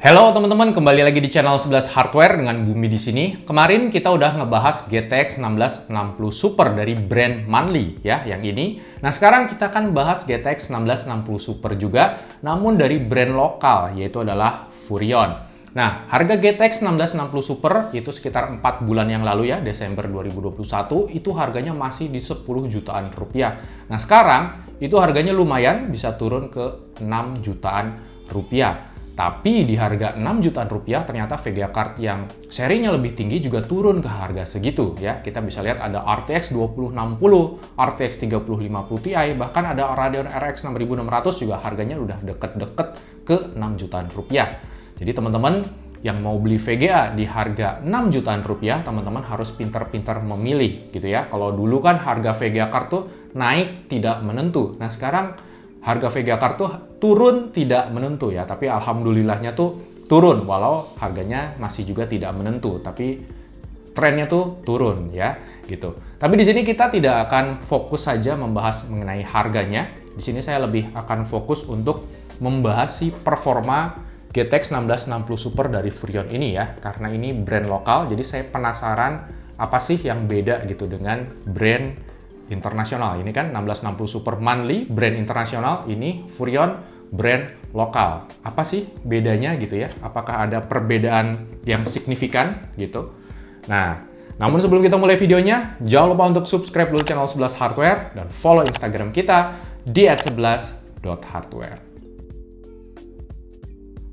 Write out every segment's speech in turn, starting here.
Halo teman-teman, kembali lagi di channel 11 Hardware dengan Bumi di sini. Kemarin kita udah ngebahas GTX 1660 Super dari brand Manly ya, yang ini. Nah, sekarang kita akan bahas GTX 1660 Super juga, namun dari brand lokal, yaitu adalah Furrion. Nah, harga GTX 1660 Super itu sekitar 4 bulan yang lalu ya, Desember 2021, itu harganya masih di 10 jutaan rupiah. Nah, sekarang itu harganya lumayan, bisa turun ke 6 jutaan rupiah. Tapi di harga 6 jutaan rupiah ternyata VGA card yang serinya lebih tinggi juga turun ke harga segitu ya. Kita bisa lihat ada RTX 2060, RTX 3050 Ti, bahkan ada Radeon RX 6600 juga harganya udah deket-deket ke 6 jutaan rupiah. Jadi teman-teman yang mau beli VGA di harga 6 jutaan rupiah, teman-teman harus pintar-pintar memilih gitu ya. Kalau dulu kan harga VGA card tuh naik tidak menentu. Nah sekarang harga VGA card tuh turun tidak menentu ya, tapi alhamdulillahnya tuh turun walau harganya masih juga tidak menentu, tapi trennya tuh turun ya gitu. Tapi di sini kita tidak akan fokus saja membahas mengenai harganya. Di sini saya lebih akan fokus untuk membahas si performa GTX 1660 Super dari Furrion ini ya, karena ini brand lokal, jadi saya penasaran apa sih yang beda gitu dengan brand internasional. Ini kan 1660 Super Manly, brand internasional, ini Furrion brand lokal. Apa sih bedanya gitu ya? Apakah ada perbedaan yang signifikan gitu? Nah, namun sebelum kita mulai videonya, jangan lupa untuk subscribe dulu channel 11 Hardware dan follow Instagram kita di @11.hardware.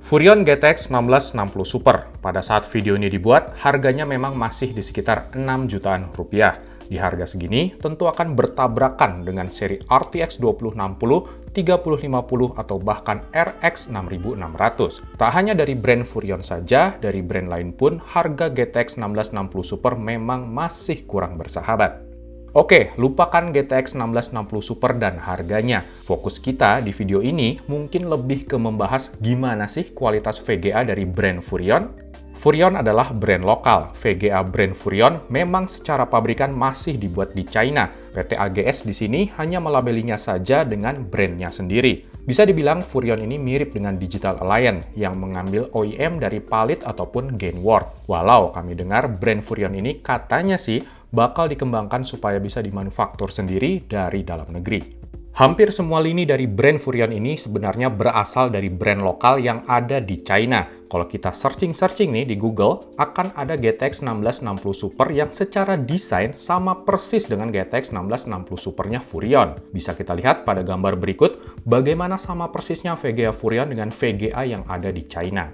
Furrion GTX 1660 Super. Pada saat video ini dibuat, harganya memang masih di sekitar 6 jutaan rupiah. Di harga segini, tentu akan bertabrakan dengan seri RTX 2060, 3050, atau bahkan RX 6600. Tak hanya dari brand Furrion saja, dari brand lain pun, harga GTX 1660 Super memang masih kurang bersahabat. Oke, lupakan GTX 1660 Super dan harganya. Fokus kita di video ini mungkin lebih ke membahas gimana sih kualitas VGA dari brand Furrion. Furrion adalah brand lokal. VGA brand Furrion memang secara pabrikan masih dibuat di China. PT AGS di sini hanya melabelinya saja dengan brandnya sendiri. Bisa dibilang Furrion ini mirip dengan Digital Alliance yang mengambil OEM dari Palit ataupun Gainward. Walau kami dengar brand Furrion ini katanya sih bakal dikembangkan supaya bisa dimanufaktur sendiri dari dalam negeri. Hampir semua lini dari brand Furrion ini sebenarnya berasal dari brand lokal yang ada di China. Kalau kita searching nih di Google, akan ada GTX 1660 Super yang secara desain sama persis dengan GTX 1660 Supernya Furrion. Bisa kita lihat pada gambar berikut bagaimana sama persisnya VGA Furrion dengan VGA yang ada di China.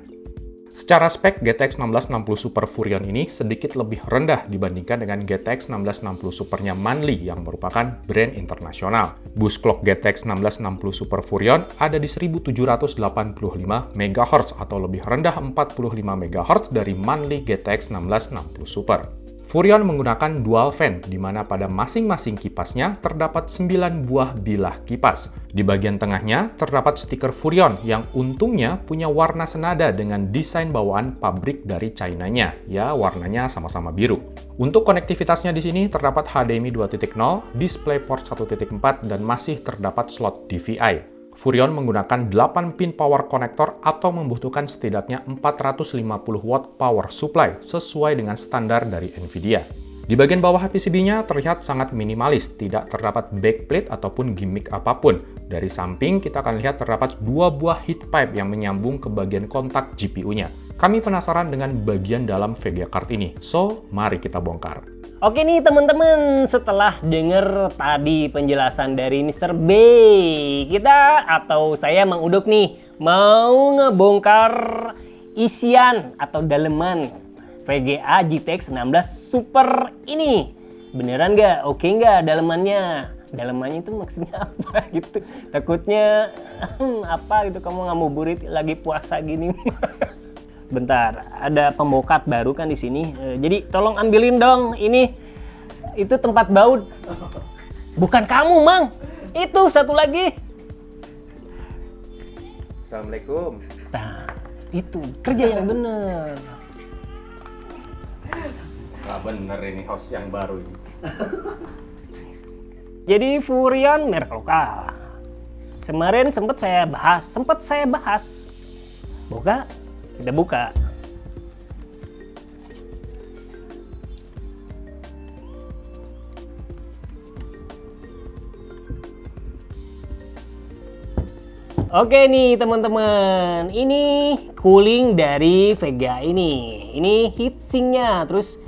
Secara spek, GTX 1660 Super Furrion ini sedikit lebih rendah dibandingkan dengan GTX 1660 Supernya Manly yang merupakan brand internasional. Bus clock GTX 1660 Super Furrion ada di 1785 MHz atau lebih rendah 45 MHz dari Manly GTX 1660 Super. Furrion menggunakan dual fan, di mana pada masing-masing kipasnya terdapat 9 buah bilah kipas. Di bagian tengahnya terdapat stiker Furrion yang untungnya punya warna senada dengan desain bawaan pabrik dari China-nya. Ya, warnanya sama-sama biru. Untuk konektivitasnya di sini terdapat HDMI 2.0, DisplayPort 1.4, dan masih terdapat slot DVI. Furrion menggunakan 8 pin power connector atau membutuhkan setidaknya 450 watt power supply sesuai dengan standar dari Nvidia. Di bagian bawah PCB-nya terlihat sangat minimalis, tidak terdapat backplate ataupun gimmick apapun. Dari samping kita akan lihat terdapat 2 buah heat pipe yang menyambung ke bagian kontak GPU-nya. Kami penasaran dengan bagian dalam VGA card ini, so mari kita bongkar. Oke nih teman-teman, setelah denger tadi penjelasan dari Mr. B, kita atau saya Mang Uduk nih mau ngebongkar isian atau daleman VGA GTX 16 Super ini. Beneran nggak? Oke nggak dalemannya? Dalemannya itu maksudnya apa gitu? Takutnya apa gitu, kamu ngabuburit lagi puasa gini. Bentar, ada pembongkar baru kan di sini. Jadi tolong ambilin dong ini. Itu tempat baut. Bukan kamu, Mang. Itu satu lagi. Assalamualaikum. Nah, itu kerja yang bener. Nggak bener ini host yang baru ini. Jadi Furrion merek lokal. Kemarin sempat saya bahas. Boga Kita buka. Oke nih teman-teman, ini cooling dari Vega ini. Ini heatsinknya, terus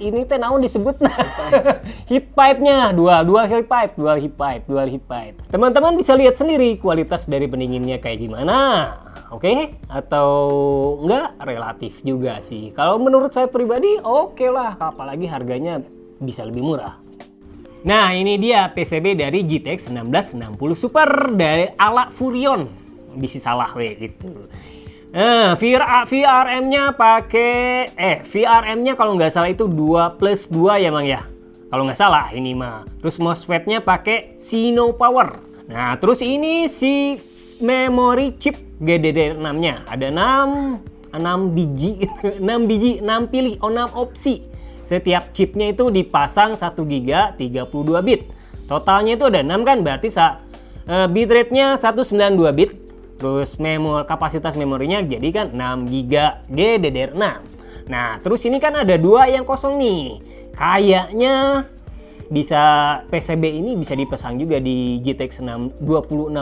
ini naon disebut heat pipe-nya, dual heat pipe. Teman-teman bisa lihat sendiri kualitas dari pendinginnya kayak gimana. Oke? Atau enggak, relatif juga sih. Kalau menurut saya pribadi oke lah, apalagi harganya bisa lebih murah. Nah, ini dia PCB dari GTX 1660 Super dari ala Furion. Bisa salah gitu. Nah, VRM-nya pakai VRM-nya kalau nggak salah itu 2+2 ya, Bang ya. Kalau nggak salah ini mah. Terus MOSFET-nya pakai Sino Power. Nah, terus ini si memory chip GDDR6-nya. Ada 6 biji, 6 pilih, 6 opsi. Setiap chipnya itu dipasang 1 GB 32 bit. Totalnya itu ada 6 kan, berarti bitrate-nya 192 bit. Terus kapasitas memorinya jadi kan 6 GB GDDR6. Nah, terus ini kan ada 2 yang kosong nih. Kayaknya bisa PCB ini bisa dipasang juga di GTX 2060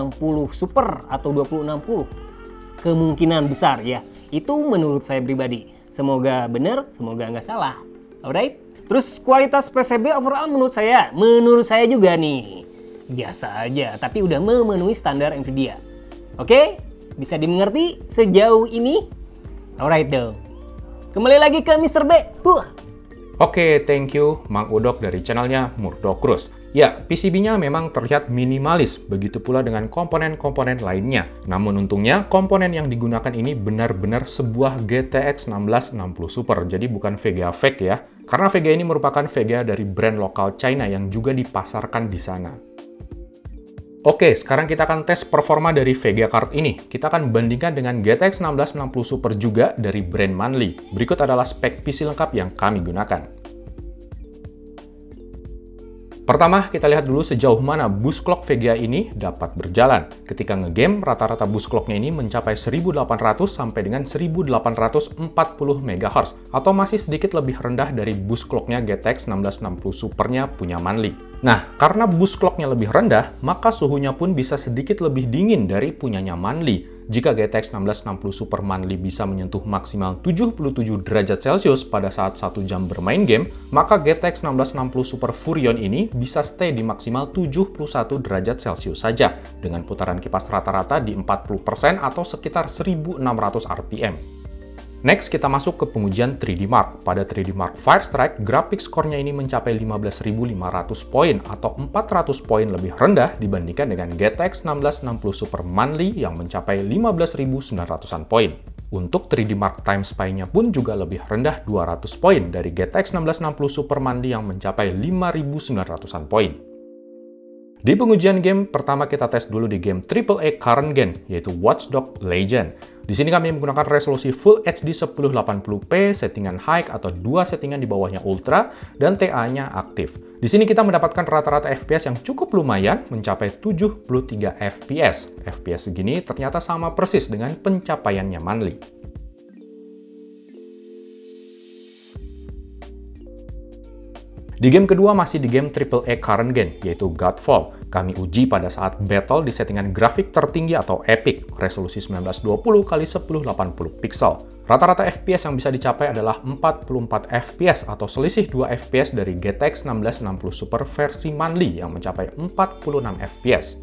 Super atau 2060. Kemungkinan besar ya. Itu menurut saya pribadi. Semoga benar, semoga nggak salah. Alright, terus kualitas PCB overall menurut saya juga nih biasa aja, tapi udah memenuhi standar Nvidia. Oke, bisa dimengerti sejauh ini? Alright dong. Kembali lagi ke Mr. B. Oke, thank you Mang Udok dari channelnya Murdokrus. Ya, PCB-nya memang terlihat minimalis, begitu pula dengan komponen-komponen lainnya. Namun untungnya, komponen yang digunakan ini benar-benar sebuah GTX 1660 Super, jadi bukan Vega fake ya. Karena Vega ini merupakan Vega dari brand lokal China yang juga dipasarkan di sana. Oke, sekarang kita akan tes performa dari Vega card ini. Kita akan bandingkan dengan GTX 1660 Super juga dari brand Manly. Berikut adalah spek PC lengkap yang kami gunakan. Pertama, kita lihat dulu sejauh mana boost clock Vega ini dapat berjalan. Ketika ngegame, rata-rata boost clocknya ini mencapai 1800 sampai dengan 1840 MHz, atau masih sedikit lebih rendah dari boost clocknya GTX 1660 Super-nya punya Manly. Nah, karena boost clocknya lebih rendah, maka suhunya pun bisa sedikit lebih dingin dari punyanya Manly. Jika GTX 1660 Super Manly bisa menyentuh maksimal 77 derajat Celcius pada saat 1 jam bermain game, maka GTX 1660 Super Furion ini bisa stay di maksimal 71 derajat Celcius saja, dengan putaran kipas rata-rata di 40% atau sekitar 1600 RPM. Next, kita masuk ke pengujian 3D Mark. Pada 3D Mark Firestrike, grafik skornya ini mencapai 15.500 poin atau 400 poin lebih rendah dibandingkan dengan GTX 1660 Super Manly yang mencapai 15.900-an poin. Untuk 3D Mark Time Spy-nya pun juga lebih rendah 200 poin dari GTX 1660 Super Manly yang mencapai 5.900-an poin. Di pengujian game, pertama kita tes dulu di game AAA current gen, yaitu Watch Dogs Legion. Di sini kami menggunakan resolusi Full HD 1080p, settingan high atau 2 settingan di bawahnya ultra, dan TA-nya aktif. Di sini kita mendapatkan rata-rata FPS yang cukup lumayan, mencapai 73 FPS. FPS segini ternyata sama persis dengan pencapaiannya Manly. Di game kedua masih di game AAA current gen, yaitu Godfall. Kami uji pada saat battle di settingan grafik tertinggi atau epic, resolusi 1920x1080 pixel. Rata-rata FPS yang bisa dicapai adalah 44 FPS atau selisih 2 FPS dari GTX 1660 Super versi Manly yang mencapai 46 FPS.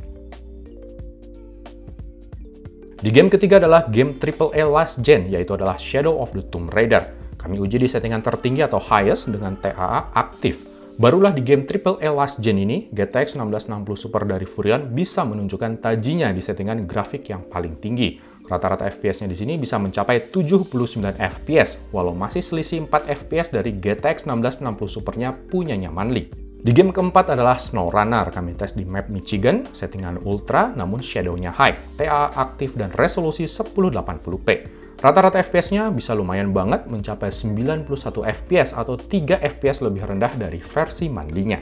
Di game ketiga adalah game AAA last gen, yaitu adalah Shadow of the Tomb Raider. Kami uji di settingan tertinggi atau highest dengan TAA aktif. Barulah di game AAA last gen ini, GTX 1660 Super dari Furion bisa menunjukkan tajinya di settingan grafik yang paling tinggi. Rata-rata FPS-nya di sini bisa mencapai 79 FPS, walau masih selisih 4 FPS dari GTX 1660 Super-nya punyanya Manly. Di game keempat adalah SnowRunner. Kami tes di map Michigan, settingan ultra namun shadow-nya high, TA aktif dan resolusi 1080p. Rata-rata FPS-nya bisa lumayan banget, mencapai 91 FPS atau 3 FPS lebih rendah dari versi Manly-nya.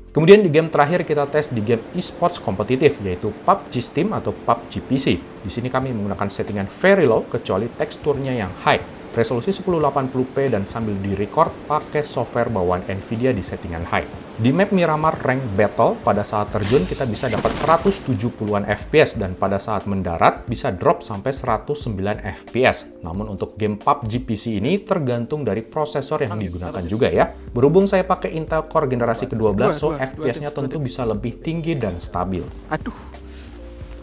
Kemudian di game terakhir kita tes di game esports kompetitif, yaitu PUBG Steam atau PUBG PC. Di sini kami menggunakan settingan very low kecuali teksturnya yang high. Resolusi 1080p dan sambil direcord pakai software bawaan Nvidia di settingan high. Di map Miramar Rank Battle, pada saat terjun kita bisa dapat 170-an FPS dan pada saat mendarat bisa drop sampai 109 FPS. Namun untuk game PUBG PC ini tergantung dari prosesor yang digunakan juga ya. Berhubung saya pakai Intel Core generasi ke-12, so FPS-nya tentu bisa lebih tinggi dan stabil. Aduh,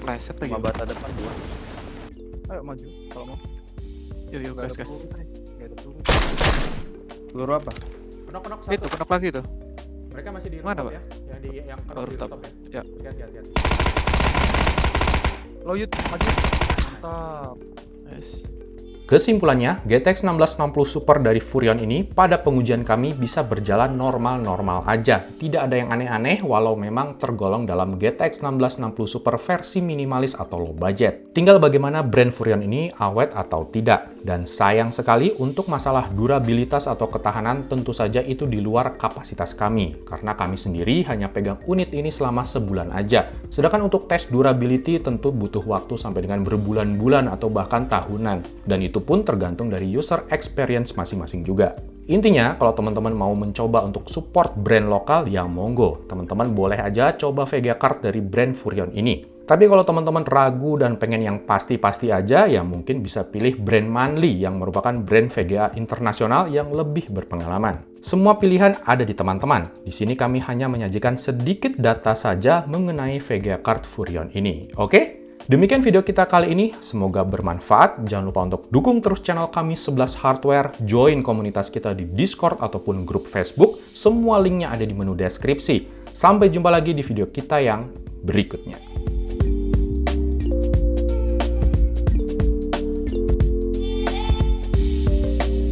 pleset lagi. Bata depan 2. Ayo maju kalau mau. Yuk, gas. Peluru apa? Knock-knock Itu, kenok lagi tuh. Mereka masih di Mana, rooftop ya? Yang di yang Oh, rooftop. Ya. Lihat. Loyut, maju. Mantap. Yes. Kesimpulannya, GTX 1660 Super dari Furion ini pada pengujian kami bisa berjalan normal-normal aja. Tidak ada yang aneh-aneh walau memang tergolong dalam GTX 1660 Super versi minimalis atau low budget. Tinggal bagaimana brand Furion ini awet atau tidak. Dan sayang sekali untuk masalah durabilitas atau ketahanan tentu saja itu di luar kapasitas kami. Karena kami sendiri hanya pegang unit ini selama sebulan aja. Sedangkan untuk tes durability tentu butuh waktu sampai dengan berbulan-bulan atau bahkan tahunan. Dan itu pun tergantung dari user experience masing-masing juga. Intinya, kalau teman-teman mau mencoba untuk support brand lokal, ya monggo. Teman-teman boleh aja coba VGA card dari brand Furion ini. Tapi kalau teman-teman ragu dan pengen yang pasti-pasti aja, ya mungkin bisa pilih brand Manly yang merupakan brand VGA internasional yang lebih berpengalaman. Semua pilihan ada di teman-teman. Di sini kami hanya menyajikan sedikit data saja mengenai VGA card Furion ini. Oke? Demikian video kita kali ini, semoga bermanfaat. Jangan lupa untuk dukung terus channel kami 11 Hardware, join komunitas kita di Discord ataupun grup Facebook, semua linknya ada di menu deskripsi. Sampai jumpa lagi di video kita yang berikutnya.